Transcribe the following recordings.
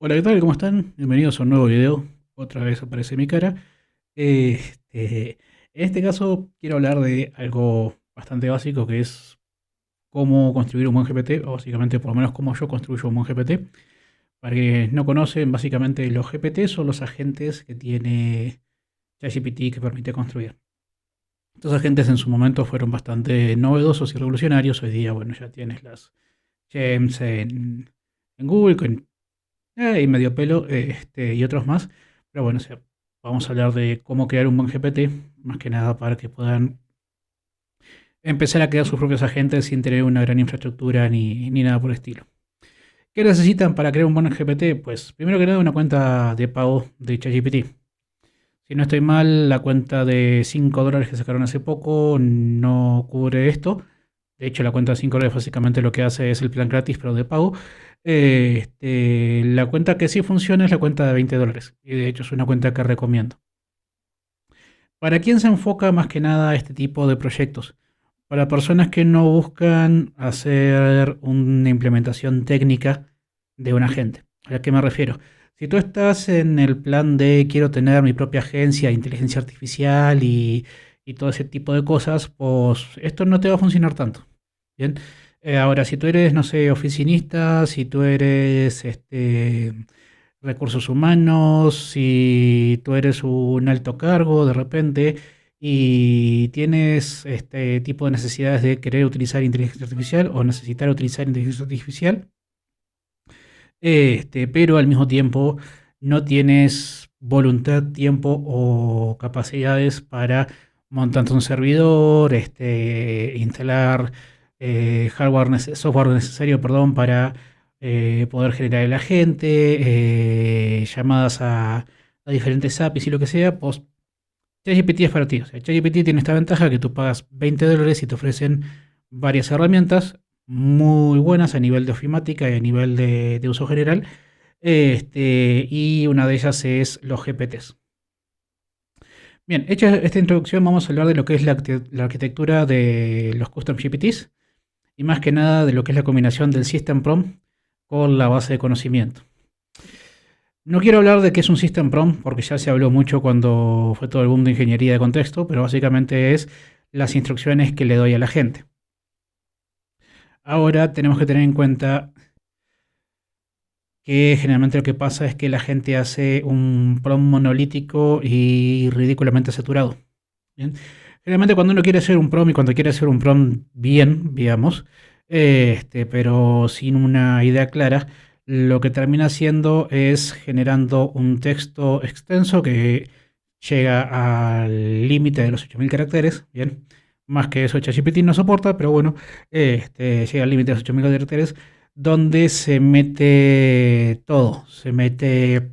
Hola, ¿qué tal? ¿Cómo están? Bienvenidos a un nuevo video. Otra vez aparece mi cara. En este caso quiero hablar de algo bastante básico que es cómo construir un buen GPT, o básicamente por lo menos cómo yo construyo un buen GPT. Para quienes no conocen, básicamente los GPT son los agentes que tiene ChatGPT que permite construir. Estos agentes en su momento fueron bastante novedosos y revolucionarios. Hoy día, bueno, ya tienes las gems en Google, y medio pelo, y otros más. Pero bueno, o sea, vamos a hablar de cómo crear un buen GPT, más que nada para que puedan empezar a crear sus propios agentes sin tener una gran infraestructura ni nada por el estilo. ¿Qué necesitan para crear un buen GPT? Pues primero que nada una cuenta de pago de ChatGPT. Si no estoy mal, la cuenta de $5 que sacaron hace poco no cubre esto. De hecho, la cuenta de $5 básicamente lo que hace es el plan gratis, pero de pago. La cuenta que sí funciona es la cuenta de $20. Y de hecho es una cuenta que recomiendo. ¿Para quién se enfoca más que nada este tipo de proyectos? Para personas que no buscan hacer una implementación técnica de un agente. ¿A qué me refiero? Si tú estás en el plan de quiero tener mi propia agencia de inteligencia artificial y todo ese tipo de cosas, pues esto no te va a funcionar tanto. Bien. Ahora, si tú eres, no sé, oficinista, si tú eres recursos humanos, si tú eres un alto cargo de repente y tienes este tipo de necesidades de querer utilizar inteligencia artificial o necesitar utilizar inteligencia artificial, pero al mismo tiempo no tienes voluntad, tiempo o capacidades para montar un servidor, instalar software necesario, perdón, para poder generar el agente, llamadas a diferentes APIs y lo que sea, pues ChatGPT es para ti. O sea, ChatGPT tiene esta ventaja que tú pagas $20 y te ofrecen varias herramientas muy buenas a nivel de ofimática y a nivel de uso general. Y una de ellas es los GPTs. Bien, hecha esta introducción, vamos a hablar de lo que es la arquitectura de los custom GPTs y más que nada de lo que es la combinación del System Prompt con la base de conocimiento. No quiero hablar de qué es un System Prompt porque ya se habló mucho cuando fue todo el boom de ingeniería de contexto, pero básicamente es las instrucciones que le doy a la gente. Ahora tenemos que tener en cuenta que generalmente lo que pasa es que la gente hace un prompt monolítico y ridículamente saturado. ¿Bien? Generalmente cuando uno quiere hacer un prompt y cuando quiere hacer un prompt bien, digamos, pero sin una idea clara, lo que termina haciendo es generando un texto extenso que llega al límite de los 8000 caracteres, bien, más que eso ChatGPT no soporta, pero bueno, llega al límite de los 8000 caracteres, donde se mete todo, se mete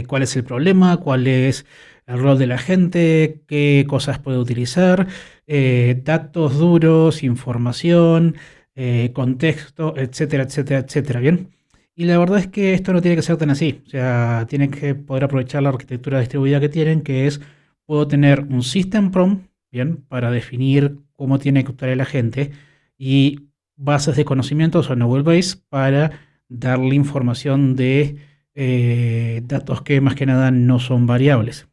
cuál es el problema, cuál es el rol de la gente, qué cosas puede utilizar, datos duros, información, contexto, etcétera, etcétera, etcétera, ¿bien? Y la verdad es que esto no tiene que ser tan así, o sea, tienen que poder aprovechar la arquitectura distribuida que tienen, que es, puedo tener un system prompt, ¿bien? Para definir cómo tiene que actuar el agente y bases de conocimientos o Knowledge Base para darle información de datos que más que nada no son variables.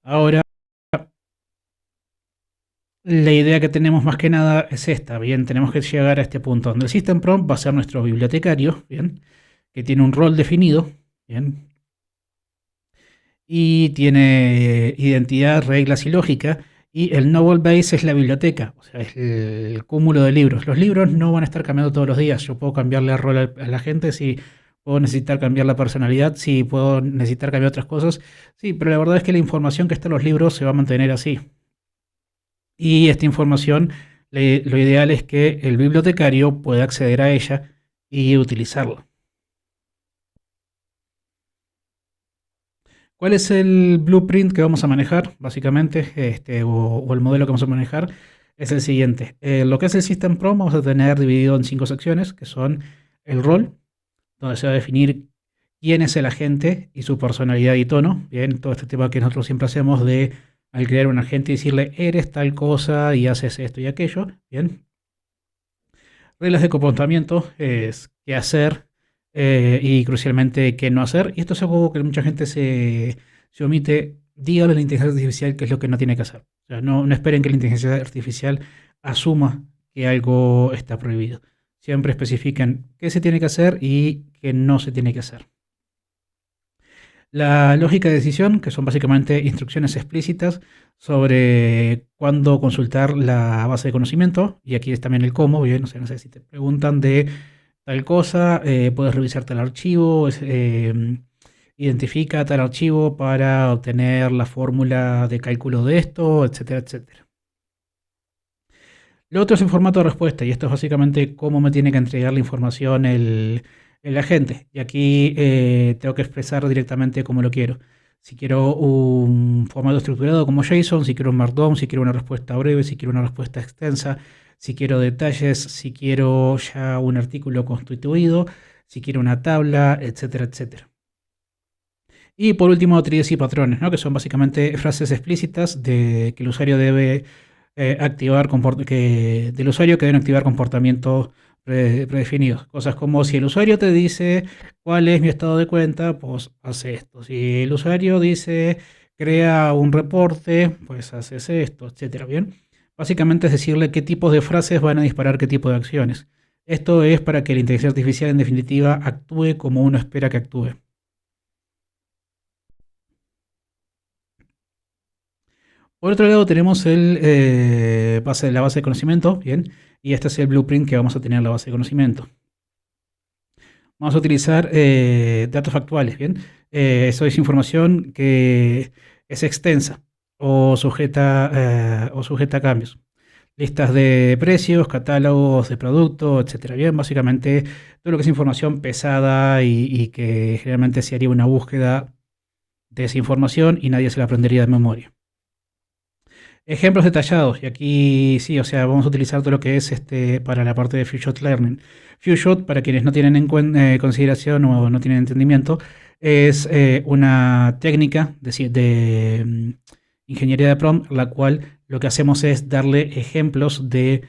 Ahora, la idea que tenemos más que nada es esta, bien, tenemos que llegar a este punto donde el System Prompt va a ser nuestro bibliotecario, bien, que tiene un rol definido, bien, y tiene identidad, reglas y lógica, y el Knowledge Base es la biblioteca, o sea, es el cúmulo de libros. Los libros no van a estar cambiando todos los días, yo puedo cambiarle el rol a la gente si puedo necesitar cambiar la personalidad, si puedo necesitar cambiar otras cosas, sí, pero la verdad es que la información que está en los libros se va a mantener así. Y esta información, lo ideal es que el bibliotecario pueda acceder a ella y utilizarla. ¿Cuál es el blueprint que vamos a manejar? Básicamente, o el modelo que vamos a manejar es el siguiente. Lo que es el System Prompt vamos a tener dividido en 5 secciones, que son el rol, donde se va a definir quién es el agente y su personalidad y tono. Bien, todo este tema que nosotros siempre hacemos de al crear un agente y decirle eres tal cosa y haces esto y aquello. Bien. Reglas de comportamiento es qué hacer y crucialmente qué no hacer. Y esto es algo que mucha gente se omite. Dígale a la inteligencia artificial qué es lo que no tiene que hacer. O sea, no esperen que la inteligencia artificial asuma que algo está prohibido. Siempre especifican qué se tiene que hacer y qué no se tiene que hacer. La lógica de decisión, que son básicamente instrucciones explícitas sobre cuándo consultar la base de conocimiento, y aquí es también el cómo, bien, no sé si te preguntan de tal cosa, puedes revisar tal archivo, identifica tal archivo para obtener la fórmula de cálculo de esto, etcétera, etcétera. Lo otro es en formato de respuesta, y esto es básicamente cómo me tiene que entregar la información el agente. Y aquí tengo que expresar directamente cómo lo quiero. Si quiero un formato estructurado como JSON, si quiero un Markdown, si quiero una respuesta breve, si quiero una respuesta extensa, si quiero detalles, si quiero ya un artículo constituido, si quiero una tabla, etcétera, etcétera. Y por último, tríades y patrones, ¿no? Que son básicamente frases explícitas de que el usuario debe activar del usuario que deben activar comportamientos predefinidos. Cosas como si el usuario te dice cuál es mi estado de cuenta, pues hace esto. Si el usuario dice crea un reporte, pues haces esto, etcétera. Bien. Básicamente es decirle qué tipos de frases van a disparar qué tipo de acciones. Esto es para que la inteligencia artificial en definitiva actúe como uno espera que actúe. Por otro lado tenemos la base de conocimiento, bien, y este es el blueprint que vamos a tener en la base de conocimiento. Vamos a utilizar datos factuales, bien. Eso es información que es extensa o sujeta a cambios. Listas de precios, catálogos de productos, etcétera. Bien, básicamente todo lo que es información pesada y que generalmente se haría una búsqueda de esa información y nadie se la aprendería de memoria. Ejemplos detallados, y aquí sí, o sea, vamos a utilizar todo lo que es para la parte de Few-Shot Learning. Few-Shot, para quienes no tienen en consideración o no tienen entendimiento, es una técnica de ingeniería de prompt, la cual lo que hacemos es darle ejemplos de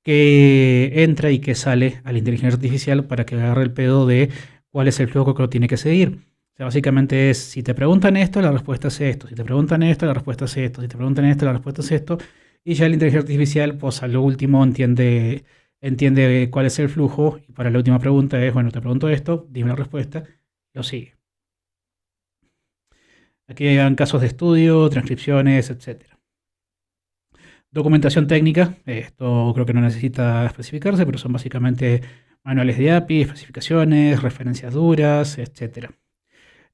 qué entra y qué sale a la inteligencia artificial para que agarre el pedo de cuál es el flujo que lo tiene que seguir. O sea, básicamente es, si te preguntan esto, la respuesta es esto. Si te preguntan esto, la respuesta es esto. Si te preguntan esto, la respuesta es esto. Y ya la inteligencia artificial, pues a lo último entiende cuál es el flujo. Y para la última pregunta es, bueno, te pregunto esto, dime la respuesta, lo sigue. Aquí hay casos de estudio, transcripciones, etcétera. Documentación técnica, esto creo que no necesita especificarse, pero son básicamente manuales de API, especificaciones, referencias duras, etcétera.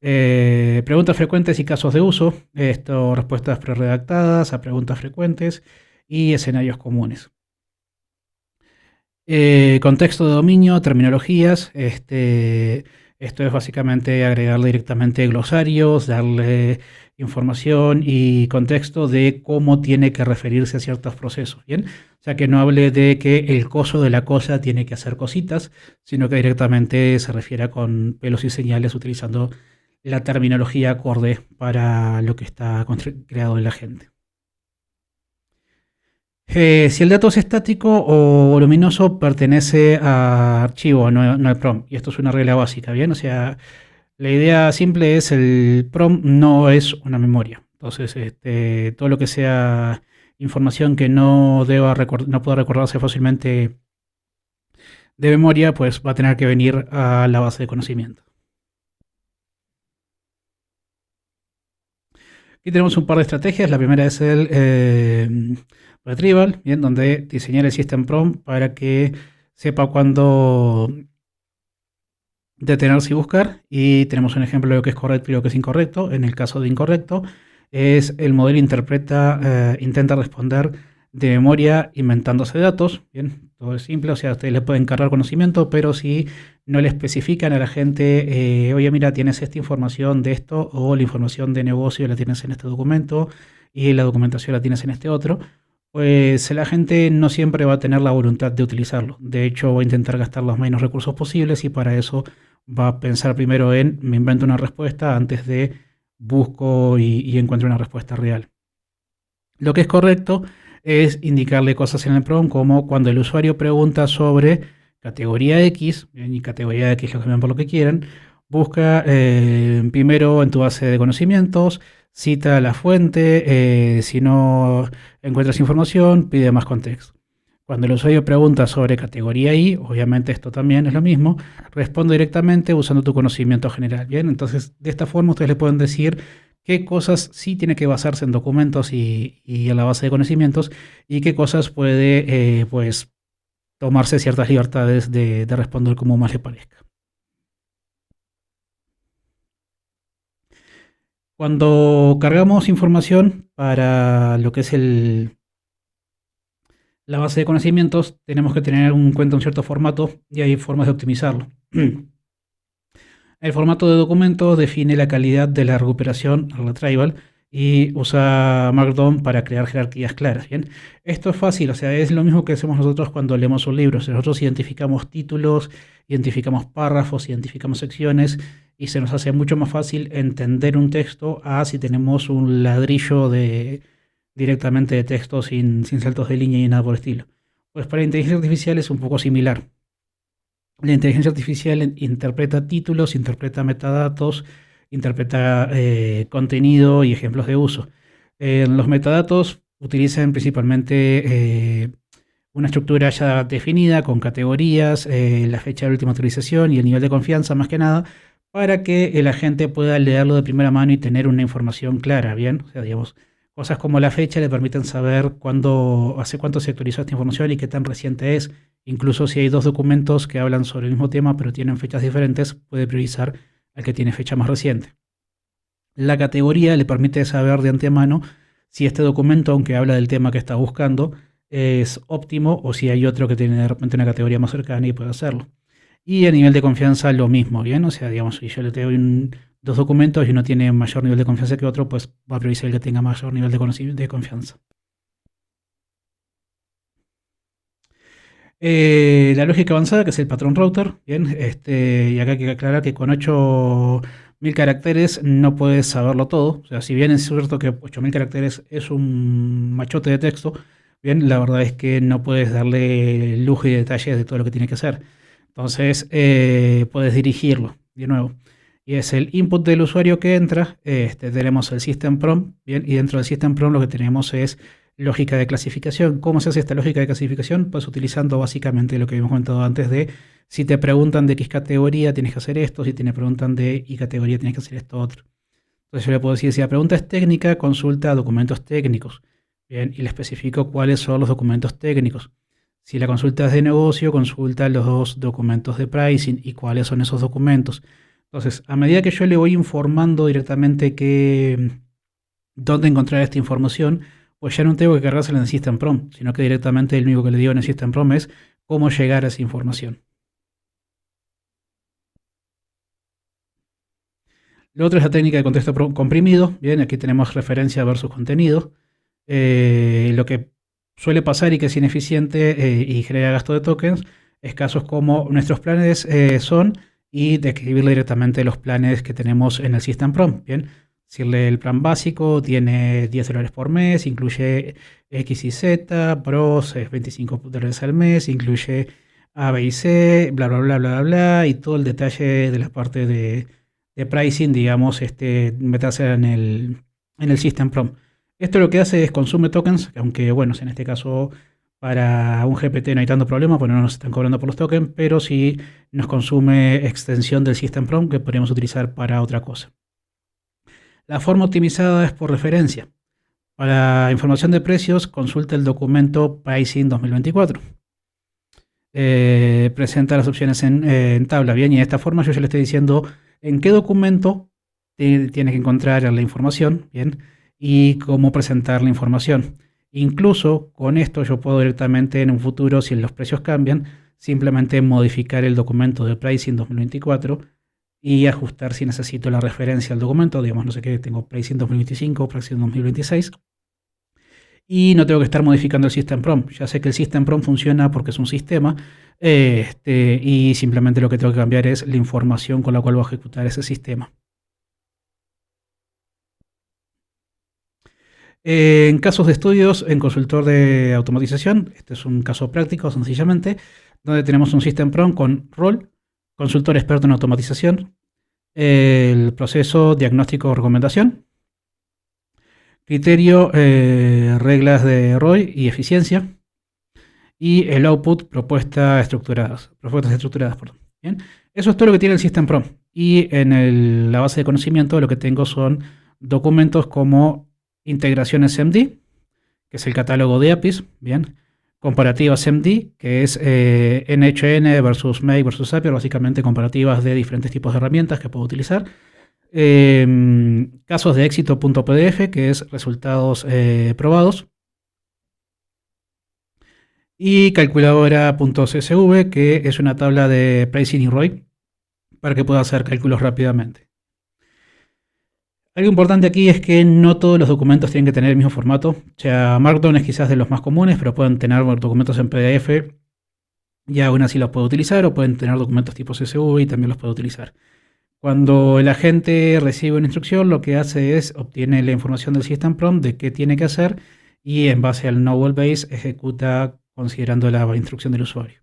Preguntas frecuentes y casos de uso. Esto, respuestas preredactadas a preguntas frecuentes y escenarios comunes. Contexto de dominio, terminologías. Esto es básicamente agregarle directamente glosarios, darle información y contexto de cómo tiene que referirse a ciertos procesos. ¿Bien? O sea, que no hable de que el coso de la cosa tiene que hacer cositas, sino que directamente se refiera con pelos y señales utilizando la terminología acorde para lo que está creado en la gente. Si el dato es estático o voluminoso, pertenece a archivo, no al prompt. Y esto es una regla básica, ¿bien? O sea, la idea simple es el prompt no es una memoria. Entonces, todo lo que sea información que no pueda recordarse fácilmente de memoria, pues va a tener que venir a la base de conocimiento. Aquí tenemos un par de estrategias. La primera es el retrieval, bien, donde diseñar el system prompt para que sepa cuándo detenerse y buscar. Y tenemos un ejemplo de lo que es correcto y lo que es incorrecto. En el caso de incorrecto, es el modelo intenta responder de memoria inventándose datos. Bien, todo es simple, o sea, ustedes le pueden cargar conocimiento, pero si no le especifican a la gente, oye, mira, tienes esta información de esto, o la información de negocio la tienes en este documento, y la documentación la tienes en este otro, pues la gente no siempre va a tener la voluntad de utilizarlo. De hecho, va a intentar gastar los menos recursos posibles y para eso va a pensar primero en me invento una respuesta antes de busco y encuentro una respuesta real. Lo que es correcto es indicarle cosas en el prompt como cuando el usuario pregunta sobre categoría X, bien, y categoría X lo cambian por lo que quieran, busca primero en tu base de conocimientos, cita la fuente, si no encuentras información, pide más contexto. Cuando el usuario pregunta sobre categoría I, obviamente esto también es lo mismo, responde directamente usando tu conocimiento general. Bien, entonces de esta forma ustedes le pueden decir qué cosas sí tiene que basarse en documentos y en la base de conocimientos y qué cosas puede pues tomarse ciertas libertades de responder como más le parezca. Cuando cargamos información para lo que es la base de conocimientos, tenemos que tener en cuenta un cierto formato y hay formas de optimizarlo. El formato de documento define la calidad de la recuperación retrieval y usa Markdown para crear jerarquías claras. Bien, esto es fácil, o sea, es lo mismo que hacemos nosotros cuando leemos un libro. Si nosotros identificamos títulos, identificamos párrafos, identificamos secciones y se nos hace mucho más fácil entender un texto a si tenemos un ladrillo directamente de texto sin saltos de línea y nada por el estilo. Pues para inteligencia artificial es un poco similar. La inteligencia artificial interpreta títulos, interpreta metadatos, interpreta contenido y ejemplos de uso. Los metadatos utilizan principalmente una estructura ya definida con categorías, la fecha de última actualización y el nivel de confianza más que nada, para que el agente pueda leerlo de primera mano y tener una información clara, ¿bien? O sea, digamos, cosas como la fecha le permiten saber hace cuánto se actualizó esta información y qué tan reciente es. Incluso si hay dos documentos que hablan sobre el mismo tema pero tienen fechas diferentes, puede priorizar al que tiene fecha más reciente. La categoría le permite saber de antemano si este documento, aunque habla del tema que está buscando, es óptimo o si hay otro que tiene de repente una categoría más cercana y puede hacerlo. Y a nivel de confianza lo mismo, ¿bien? O sea, digamos, si yo le doy dos documentos y uno tiene mayor nivel de confianza que otro, pues va a priorizar el que tenga mayor nivel de confianza. La lógica avanzada, que es el patrón router, bien, y acá hay que aclarar que con 8000 caracteres no puedes saberlo todo. O sea, si bien es cierto que 8000 caracteres es un machote de texto, bien, la verdad es que no puedes darle lujo y detalles de todo lo que tiene que hacer. Entonces, puedes dirigirlo, de nuevo. Y es el input del usuario que entra, tenemos el system prompt, bien, y dentro del system prompt lo que tenemos es lógica de clasificación. ¿Cómo se hace esta lógica de clasificación? Pues utilizando básicamente lo que habíamos comentado antes de si te preguntan de X categoría tienes que hacer esto, si te preguntan de Y categoría tienes que hacer esto otro. Entonces yo le puedo decir, si la pregunta es técnica, consulta documentos técnicos. Bien, y le especifico cuáles son los documentos técnicos. Si la consulta es de negocio, consulta los dos documentos de pricing y cuáles son esos documentos. Entonces, a medida que yo le voy informando directamente dónde encontrar esta información, pues ya no tengo que cargársela en el System Prompt, sino que directamente el único que le digo en el System Prompt es cómo llegar a esa información. Lo otro es la técnica de contexto comprimido. Bien, aquí tenemos referencia versus contenido. Lo que suele pasar y que es ineficiente y genera gasto de tokens es casos como nuestros planes son y describirle directamente los planes que tenemos en el System Prompt. Bien, decirle el plan básico tiene $10 por mes, incluye X y Z, Pros es $25 al mes, incluye A, B y C, bla, bla, bla, bla, bla, bla, y todo el detalle de la parte de pricing, digamos, meterse en el System Prompt. Esto lo que hace es consume tokens, aunque bueno, en este caso para un GPT no hay tanto problema, porque no nos están cobrando por los tokens, pero sí nos consume extensión del System Prompt que podríamos utilizar para otra cosa. La forma optimizada es por referencia. Para información de precios, consulta el documento Pricing 2024. Presenta las opciones en tabla, bien, y de esta forma yo ya le estoy diciendo en qué documento tiene que encontrar la información, bien, y cómo presentar la información. Incluso con esto yo puedo directamente en un futuro, si los precios cambian, simplemente modificar el documento de Pricing 2024 y ajustar si necesito la referencia al documento, digamos, no sé qué, tengo Pricing 2025, Pricing 2026. Y no tengo que estar modificando el System Prompt. Ya sé que el System Prompt funciona porque es un sistema y simplemente lo que tengo que cambiar es la información con la cual voy a ejecutar ese sistema. En casos de estudios, en consultor de automatización, este es un caso práctico, sencillamente, donde tenemos un System Prompt con rol, consultor experto en automatización, el proceso diagnóstico recomendación, criterio, reglas de ROI y eficiencia, y el output propuestas estructuradas. Perdón. Bien. Eso es todo lo que tiene el System Prompt. Y en la base de conocimiento lo que tengo son documentos como integraciones MD, que es el catálogo de APIs, bien, comparativas MD, que es NHN versus Make versus Zapier, básicamente comparativas de diferentes tipos de herramientas que puedo utilizar. Casos de éxito.pdf, que es resultados probados. Y calculadora.csv, que es una tabla de pricing y ROI para que pueda hacer cálculos rápidamente. Algo importante aquí es que no todos los documentos tienen que tener el mismo formato. O sea, Markdown es quizás de los más comunes, pero pueden tener documentos en PDF y aún así los puedo utilizar, o pueden tener documentos tipo CSV y también los puedo utilizar. Cuando el agente recibe una instrucción, lo que hace es obtiene la información del System Prompt de qué tiene que hacer y en base al Knowledge Base ejecuta considerando la instrucción del usuario.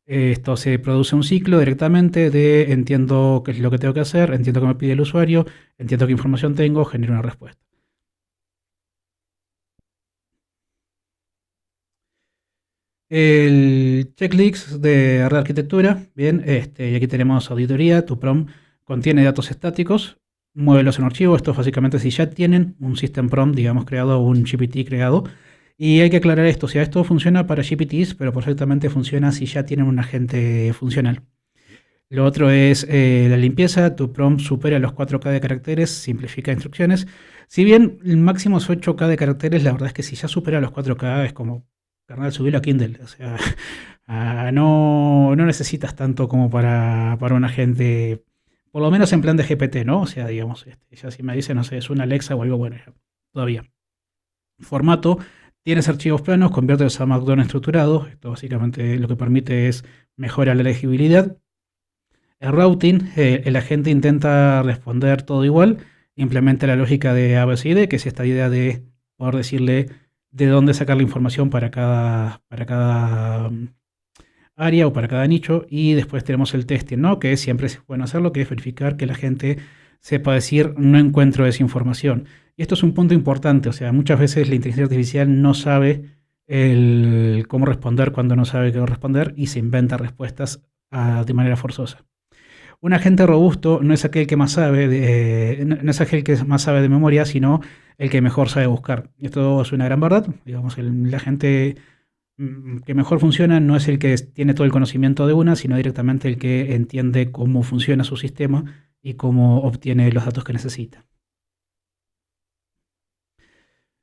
Esto se produce un ciclo directamente de entiendo qué es lo que tengo que hacer, entiendo qué me pide el usuario, entiendo qué información tengo, genero una respuesta. El checklist de red arquitectura, bien, y aquí tenemos auditoría, tu prompt contiene datos estáticos, muévelos en archivo, esto es básicamente si ya tienen un system prompt, digamos, creado, un GPT creado, y hay que aclarar esto, o sea, esto funciona para GPTs, pero perfectamente funciona si ya tienen un agente funcional. Lo otro es la limpieza, tu prompt supera los 4K de caracteres, simplifica instrucciones. Si bien el máximo es 8K de caracteres, la verdad es que si ya supera los 4K es como, carnal, subirlo a Kindle. O sea, no necesitas tanto como para un agente, por lo menos en plan de GPT, ¿no? O sea, digamos, ya si me dice, no sé, es una Alexa o algo bueno, ya, todavía. Formato, tienes archivos planos, conviertes a Markdown estructurado. Esto básicamente lo que permite es mejorar la legibilidad. El routing, el agente intenta responder todo igual, implementa la lógica de ABCD, que es esta idea de poder decirle de dónde sacar la información para cada área o para cada nicho, y después tenemos el testing, ¿no? Que siempre es bueno hacerlo, que es verificar que la gente sepa decir no encuentro esa información. Y esto es un punto importante, o sea, muchas veces la inteligencia artificial no sabe cómo responder cuando no sabe qué responder y se inventa respuestas de manera forzosa. Un agente robusto no es aquel que más sabe no es aquel que más sabe de memoria, sino el que mejor sabe buscar. Esto es una gran verdad. Digamos, el agente que mejor funciona no es el que tiene todo el conocimiento de una, sino directamente el que entiende cómo funciona su sistema y cómo obtiene los datos que necesita.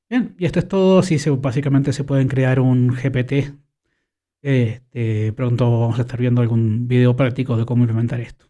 Bien, y esto es todo. Así básicamente se pueden crear un GPT. Pronto vamos a estar viendo algún video práctico de cómo implementar esto.